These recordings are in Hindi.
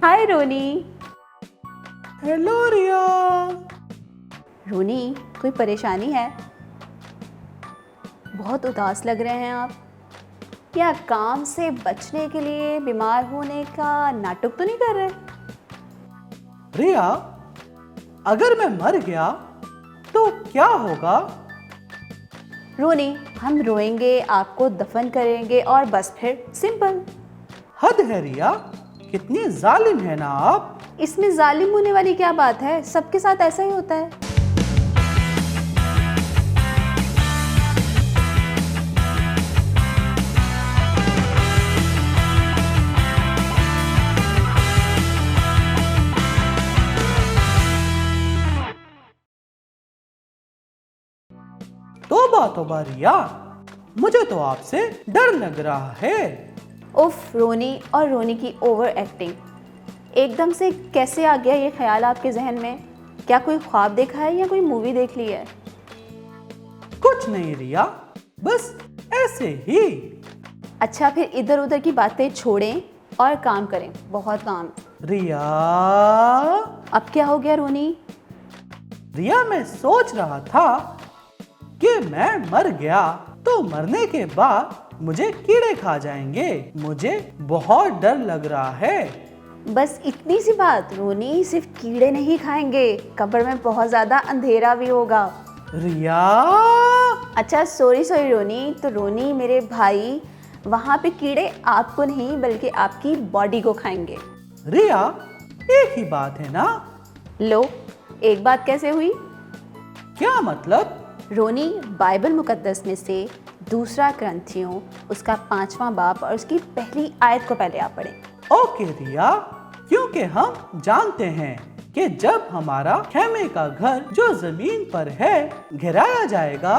हाय रोनी। हेलो रिया। रोनी, कोई परेशानी है? बहुत उदास लग रहे हैं आप। क्या काम से बचने के लिए बीमार होने का नाटक तो नहीं कर रहे? रिया, अगर मैं मर गया तो क्या होगा? रोनी, हम रोएंगे, आपको दफन करेंगे और बस फिर सिंपल। हद है रिया, कितनी जालिम है ना आप। इसमें जालिम होने वाली क्या बात है? सबके साथ ऐसा ही होता है। तौबा तौबा रिया, मुझे तो आपसे डर लग रहा है। उफ रोनी, और रोनी की ओवर एक्टिंग। एकदम से कैसे आ गया ये ख्याल आपके जहन में? क्या कोई ख्वाब देखा है या कोई मूवी देख ली है? कुछ नहीं रिया, बस ऐसे ही। अच्छा, फिर इधर उधर की बातें छोड़ें और काम करें, बहुत काम। रिया, अब क्या हो गया रोनी? रिया, मैं सोच रहा था कि मैं मर गया तो मरने के बाद मुझे कीड़े खा जाएंगे। मुझे बहुत डर लग रहा है। बस इतनी सी बात रोनी, सिर्फ कीड़े नहीं खाएंगे, कब्र में बहुत ज़्यादा अंधेरा भी होगा। रिया, अच्छा सॉरी रोनी, तो रोनी मेरे भाई, वहाँ पे कीड़े आपको नहीं बल्कि आपकी बॉडी को खाएंगे। रिया, एक ही बात है ना? लो, एक बात कैसे हुई? क्या मतलब? रोनी, बाइबल मुकद्दस में से दूसरा ग्रंथियों उसका 5वां बाब और उसकी पहली आयत को पहले आप पढ़ें। ओके रिया, क्योंकि हम जानते हैं कि जब हमारा खेमे का घर जो जमीन पर है गिराया जाएगा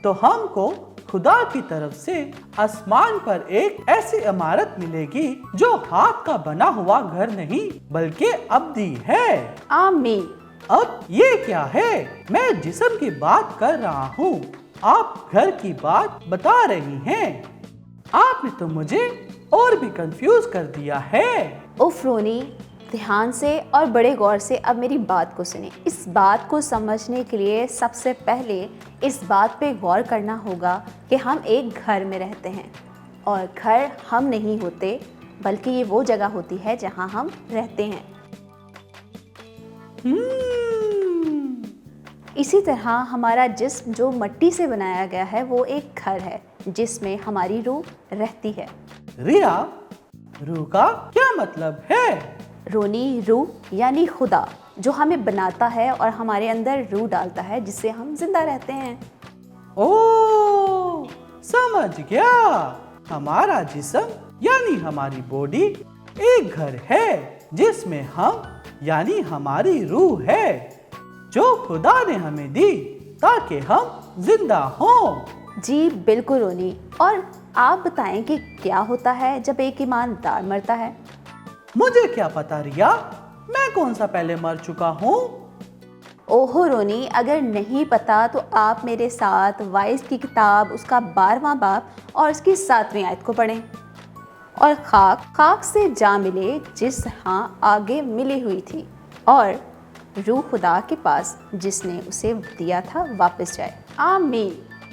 तो हमको खुदा की तरफ से आसमान पर एक ऐसी इमारत मिलेगी जो हाथ का बना हुआ घर नहीं बल्कि अब्दी है। आमीन। अब ये क्या है? मैं जिस्म की बात कर रहा हूँ, आप घर की बात बता रही हैं। आपने तो मुझे और भी कंफ्यूज कर दिया है। उफ रोनी, ध्यान से और बड़े गौर से अब मेरी बात को सुने। इस बात को समझने के लिए सबसे पहले इस बात पे गौर करना होगा कि हम एक घर में रहते हैं और घर हम नहीं होते बल्कि ये वो जगह होती है जहाँ हम रहते हैं। इसी तरह हमारा जिस्म जो मिट्टी से बनाया गया है वो एक घर है जिसमें हमारी रूह रहती है। रिया, रूह का क्या मतलब है? रोनी, रूह यानी खुदा जो हमें बनाता है और हमारे अंदर रूह डालता है जिससे हम जिंदा रहते हैं। ओ, समझ गया। हमारा जिस्म यानी हमारी बॉडी एक घर है जिसमें हम यानी हमारी रूह है जो खुदा ने हमें दी ताकि हम जिंदा हों। जी बिल्कुल रोनी। और आप बताएं कि क्या होता है जब एक ईमानदार मरता है? मुझे क्या पता रिया, मैं कौन सा पहले मर चुका हूँ। ओहो रोनी, अगर नहीं पता तो आप मेरे साथ वाइस की किताब उसका 12वां बाब और उसकी 7वीं आयत को पढ़ें। और खाक से जा मिले जिस हाँ आगे मिली हुई थी और रूह खुदा के पास जिसने उसे दिया था वापस जाए। आमीन।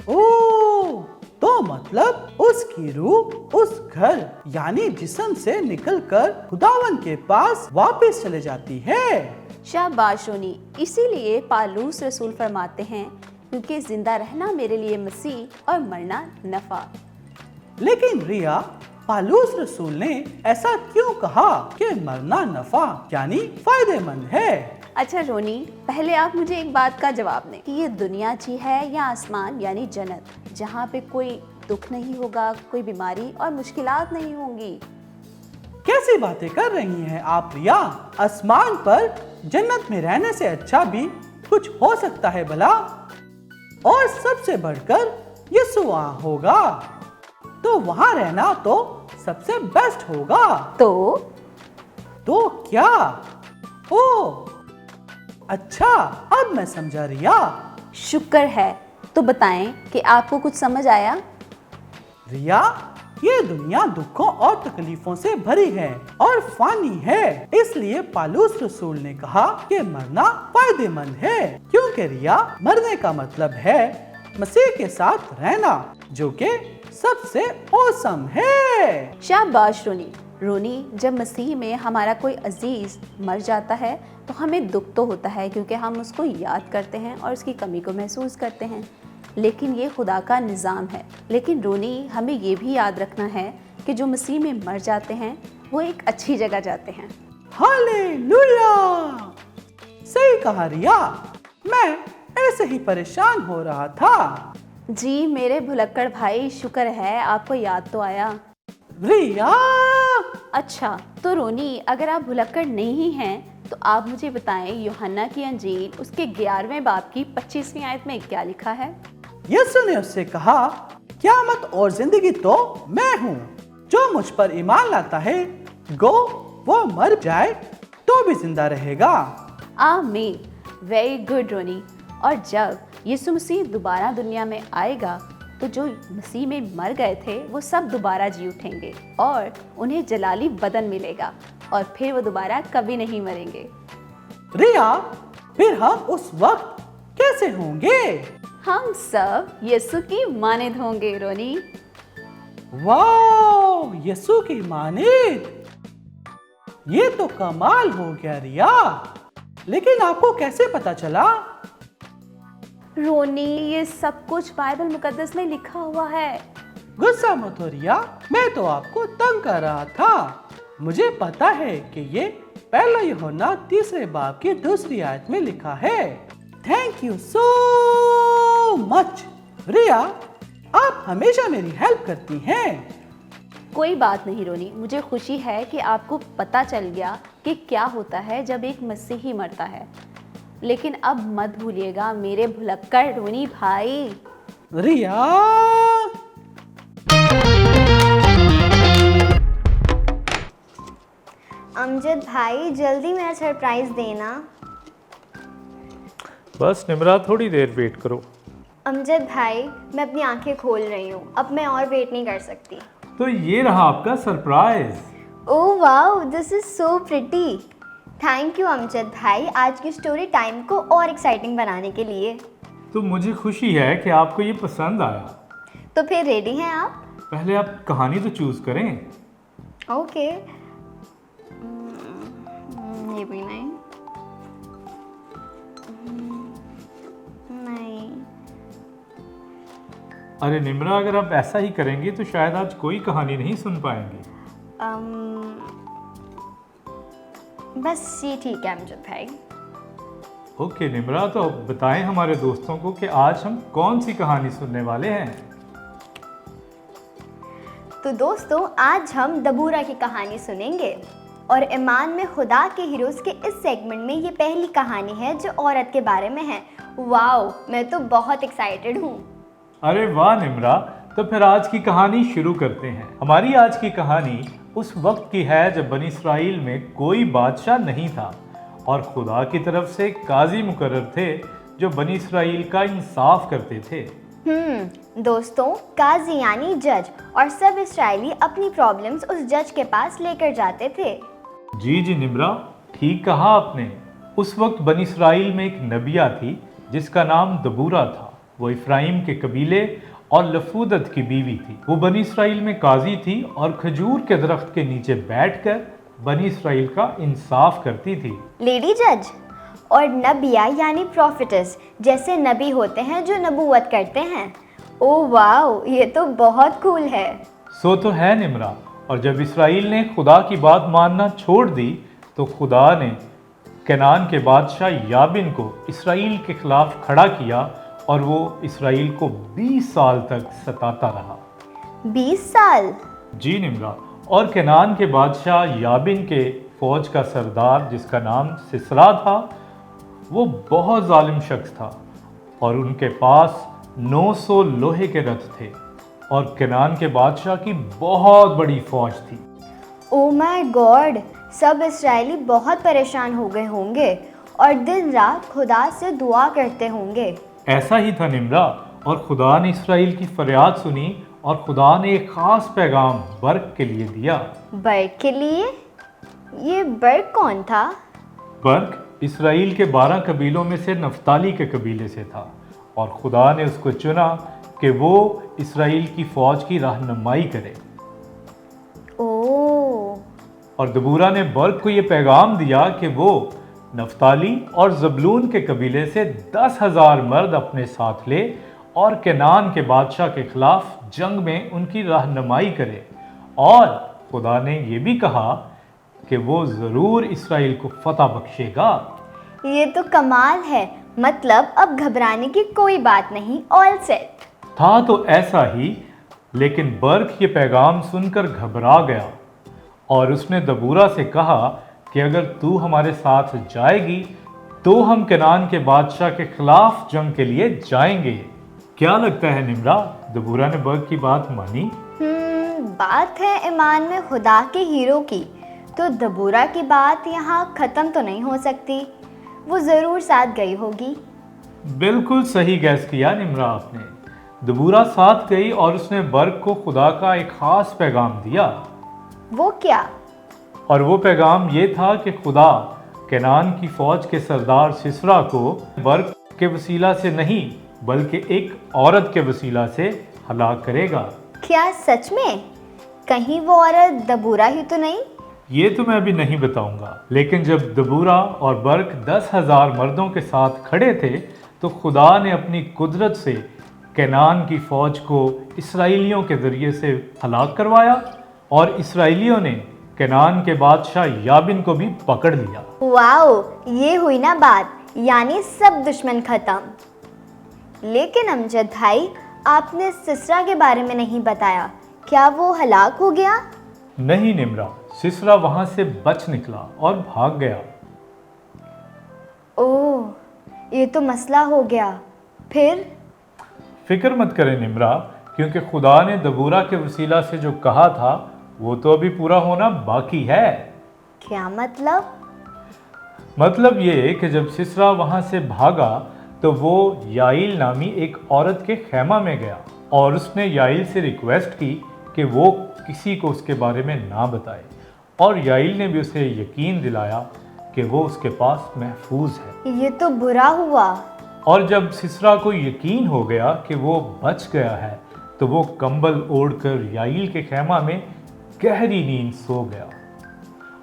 ओ, तो मतलब उसकी रूह उस घर यानी जिस्म से निकलकर खुदावन के पास वापस चले जाती है। शाबाश रोनी, इसीलिए पालूस रसूल फरमाते हैं क्योंकि जिंदा रहना मेरे लिए मसीह और मरना नफा। लेकिन रिया, पालूस रसूल ने ऐसा क्यों कहा कि मरना नफा यानी फायदेमंद है? अच्छा रोनी, पहले आप मुझे एक बात का जवाब दें कि ये दुनिया अच्छी है या आसमान यानी जन्नत जहाँ पे कोई दुख नहीं होगा, कोई बीमारी और मुश्किलात नहीं होंगी। कैसी बातें कर रही हैं आप रिया? आसमान पर जन्नत में रहने से अच्छा भी कुछ हो सकता है भला? और सबसे बढ़कर यीशु होगा तो वहाँ रहना तो सबसे बेस्ट होगा। तो क्या? ओ अच्छा, अब मैं समझा रिया। शुक्र है। तो बताएं कि आपको कुछ समझ आया? रिया, ये दुनिया दुखों और तकलीफों से भरी है और फानी है। इसलिए पालूस रसूल ने कहा कि मरना फायदेमंद है, क्योंकि रिया मरने का मतलब है मसीह के साथ रहना, जो कि सबसे औसम है। शाबाश रोनी। रोनी, जब मसीह में हमारा कोई अजीज मर जाता है तो हमें दुख तो होता है, क्योंकि हम उसको याद करते हैं और उसकी कमी को महसूस करते हैं, लेकिन ये खुदा का निज़ाम है। लेकिन रोनी, हमें ये भी याद रखना है कि जो मसीह में मर जाते हैं वो एक अच्छी जगह जाते हैं। हालेलुया! सही कहा रिया, मैं ऐसे ही परेशान हो रहा था। जी मेरे भुलक्कड़ भाई, शुक्र है आपको याद तो आया। रिया! अच्छा, तो रोनी, अगर आप भुलक्कड़ नहीं हैं तो आप मुझे बताएं यूहन्ना की अंजील उसके 11वें बाब की 25वीं आयत में क्या लिखा है। यीशु ने उससे कहा, क़यामत और जिंदगी तो मैं हूँ, जो मुझ पर ईमान लाता है गो वो मर जाए तो भी जिंदा रहेगा। आमीन। वेरी गुड रोनी। और जब यीशु मसीह दोबारा दुनिया में आएगा तो जो मसीह में मर गए थे वो सब दोबारा जी उठेंगे और उन्हें जलाली बदन मिलेगा और फिर वो दोबारा कभी नहीं मरेंगे। रिया, फिर हम उस वक्त कैसे होंगे? हम सब यीशु की मानिद होंगे रोनी। वाह, यीशु की मानिद! ये तो कमाल हो गया रिया। लेकिन आपको कैसे पता चला? रोनी, ये सब कुछ बाइबल मुकद्दस में लिखा हुआ है। गुस्सा मत हो रिया, मैं तो आपको तंग कर रहा था। मुझे पता है कि ये पहला यूहन्ना 3 बाब की 2 आयत में लिखा है। थैंक यू सो मच रिया, आप हमेशा मेरी हेल्प करती हैं। कोई बात नहीं रोनी, मुझे खुशी है कि आपको पता चल गया कि क्या होता है जब एक मसीही मरता है। लेकिन अब मत भूलिएगा मेरे भुलक्कड़ रोनी भाई। रिया, अमजद भाई, जल्दी मेरा सरप्राइज देना। बस निम्रा, थोड़ी देर वेट करो। अमजद भाई, मैं अपनी आंखें खोल रही हूँ, अब मैं और वेट नहीं कर सकती। तो ये रहा आपका surprise. Oh wow, this is so pretty. Thank you Amjad भाई, आज की स्टोरी टाइम को और एक्साइटिंग बनाने के लिए। तो मुझे खुशी है कि आपको ये पसंद आया। तो फिर रेडी हैं आप? पहले आप कहानी तो चूज करें। ओके, ये भी नहीं, नहीं। अरे निम्रा, अगर आप ऐसा ही करेंगे तो शायद आज कोई कहानी नहीं सुन पाएंगे। बस ये ठीक है अमजद भाई। ओके निम्रा, तो अब बताएं हमारे दोस्तों को कि आज हम कौन सी कहानी सुनने वाले हैं। तो दोस्तों, आज हम दबूरा की कहानी सुनेंगे और ईमान में खुदा के हीरोज़ के इस सेगमेंट में ये पहली कहानी है जो औरत के बारे में है। वाओ, मैं तो बहुत एक्साइटेड हूँ। अरे वाह निम्रा, तो फिर आज की कहानी शुरू करते हैं। हमारी आज की कहानी उस वक्त की है जब बनी इसराइल में कोई बादशाह नहीं था और खुदा की तरफ से काजी मुकर्रर थे जो बनी इसराइल का इंसाफ करते थे। दोस्तों, काजी यानी जज, और सब इसराइली अपनी प्रॉब्लम्स उस जज के पास लेकर जाते थे। जी जी निम्रा, ठीक कहा आपने। उस वक्त बनी इसराइल में एक नबिया थी जिसका नाम दबूरा था। वो इफ्राइम के कबीले और लफूदत की बीवी थी। वो बनी इसराइल में काजी थी और खजूर के दरख्त के नीचे बैठकर बनी इसराइल का इंसाफ करती थी। लेडी जज और नबिया यानी प्रॉफिटस जैसे नबी होते हैं जो नबूवत करते हैं। ओह वाओ, ये तो बहुत कूल है। सो तो है निम्रा। और जब इसराइल ने खुदा की बात मानना छोड़ दी तो खुदा ने कनान के बादशाह याबिन को इसराइल के खिलाफ खड़ा किया और वो इसराइल को 20 साल तक सताता रहा। 20 साल? जी निम्रा। और कनान के बादशाह याबिन के फौज का सरदार जिसका नाम सिसरा था, वो बहुत जालिम शख्स था और उनके पास 900 लोहे के रथ थे और कनान के बादशाह की बहुत बड़ी फौज थी। ओह माय गॉड, सब इसराइली बहुत परेशान हो गए होंगे और दिन रात खुदा से दुआ करते होंगे। ऐसा ही था निम्रा। और खुदा ने इसराइल की फरियाद सुनी और खुदा ने एक ख़ास पैगाम बर्क के लिए दिया। बर्क के लिए? ये बर्क कौन था? बर्क इसराइल के 12 कबीलों में से नफ्ताली के कबीले से था और खुदा ने उसको चुना कि वो इसराइल की फ़ौज की रहनुमाई करे। ओह। और दबूरा ने बर्क को ये पैगाम दिया कि वो नफ्ताली और ज़बूलून के कबीले से 10,000 मर्द अपने साथ ले और केनान के बादशाह के खिलाफ जंग में उनकी रहनुमाई करे। और खुदा ने ये भी कहा कि वो ज़रूर इसराइल को फतह बख्शेगा। ये तो कमाल है, मतलब अब घबराने की कोई बात नहीं, ऑल सेट। था तो ऐसा ही, लेकिन बर्क ये पैगाम सुनकर घबरा गया और उसने दबूरा से कहा कि अगर तू हमारे साथ जाएगी तो हम केनान के बादशाह के खिलाफ जंग के लिए जाएंगे। क्या लगता है निम्रा, दबूरा ने बर्क की बात मानी? बात है ईमान में खुदा के हीरो की, तो दबूरा की बात यहाँ ख़त्म तो नहीं हो सकती। वो ज़रूर साथ गई होगी। बिल्कुल सही गैस किया निम्रा आपने। दबूरा साथ गई और उसने बर्क को खुदा का एक ख़ास पैगाम दिया। वो क्या? और वो पैगाम ये था कि खुदा केनान की फ़ौज के सरदार सिसरा को बर्क के वसीला से नहीं बल्कि एक औरत के वसीला से हलाक करेगा। क्या सच में? कहीं वो औरत दबूरा ही तो नहीं? ये तो मैं अभी नहीं बताऊंगा, लेकिन जब दबूरा और बर्क 10,000 मर्दों के साथ खड़े थे तो खुदा ने अपनी कुदरत से केनान की फ़ौज को इसराइलियों के ज़रिए से हलाक करवाया और इसराइलियों ने केनान के बादशाह याबिन को भी पकड़ लिया। वाओ, ये हुई ना बात, यानी सब दुश्मन खत्म। लेकिन अमजद भाई, आपने सिसरा के बारे में नहीं बताया, क्या वो हलाक हो गया? नहीं निम्रा, सिसरा वहां से बच निकला और भाग गया। ओह, ये तो मसला हो गया। फिर? फिक्र मत करें निम्रा, क्योंकि खुदा ने दबूरा के वसीला से जो कहा था वो तो अभी पूरा होना बाकी है। क्या मतलब? मतलब ये कि जब सिसरा वहां से भागा तो वो याइल नामी एक औरत के खेमा में गया और उसने याइल से रिक्वेस्ट की कि वो किसी को उसके बारे में ना बताए, और याइल ने भी उसे यकीन दिलाया कि वो उसके पास महफूज है। ये तो बुरा हुआ। और जब सिसरा को यकीन हो गया कि वो बच गया है तो वो कंबल ओढ़कर याइल के खेमा में गहरी नींद सो गया।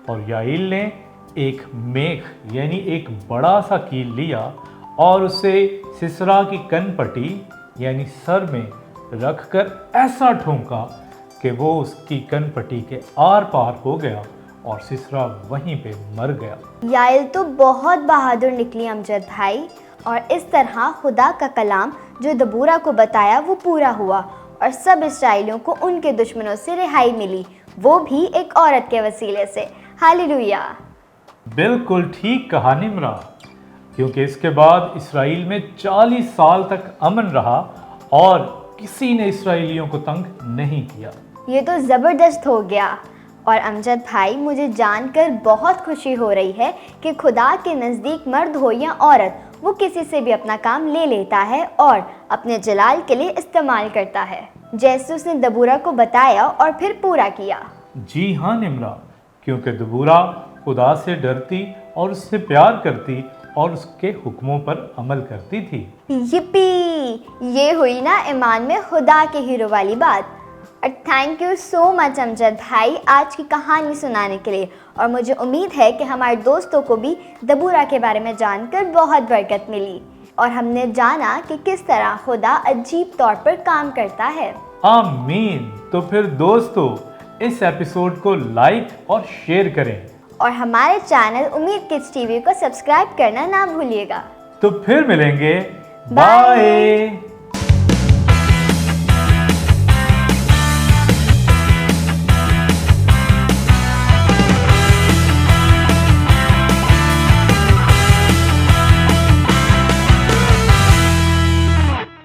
और याइल ने एक मेख यानी एक बड़ा सा कील लिया और उसे सिसरा की कनपटी यानी सर में रखकर ऐसा ठोंका कि वो उसकी कनपटी के आर पार हो गया और सिसरा वहीं पे मर गया। याइल तो बहुत बहादुर निकली अमजद भाई, और इस तरह खुदा का कलाम जो दबूरा को बताया वो पूरा हुआ और सब इस्राएलियों को उनके दुश्मनों से रिहाई मिली, वो भी एक औरत के वसीले से। हालेलुया। बिल्कुल ठीक कहा निम्रा, क्योंकि इसके बाद इसराइल में 40 साल तक अमन रहा और किसी ने इसराइलियों को तंग नहीं किया। ये तो ज़बरदस्त हो गया। और अमजद भाई, मुझे जानकर बहुत खुशी हो रही है कि खुदा के नज़दीक मर्द हो या औरत, वो किसी से भी अपना काम ले लेता है और अपने जलाल के लिए इस्तेमाल करता है, जैसे उसने दबूरा को बताया और फिर पूरा किया। जी हाँ निम्रा, क्योंकि दबूरा खुदा से डरती और उससे प्यार करती और उसके हुक्मों पर अमल करती थी। yippee! ये हुई ना ईमान में खुदा के हीरो वाली बात। और thank you so much Amjad भाई आज की कहानी सुनाने के लिए, और मुझे उम्मीद है कि हमारे दोस्तों को भी दबूरा के बारे में जानकर बहुत बरकत मिली और हमने जाना कि किस तरह खुदा अजीब तौर पर काम करता है। आमीन। तो फिर दोस्तों, इस एपिसोड को लाइक और शेयर करें और हमारे चैनल उम्मीद किड्स टीवी को सब्सक्राइब करना ना भूलिएगा। तो फिर मिलेंगे। बाय। बाय।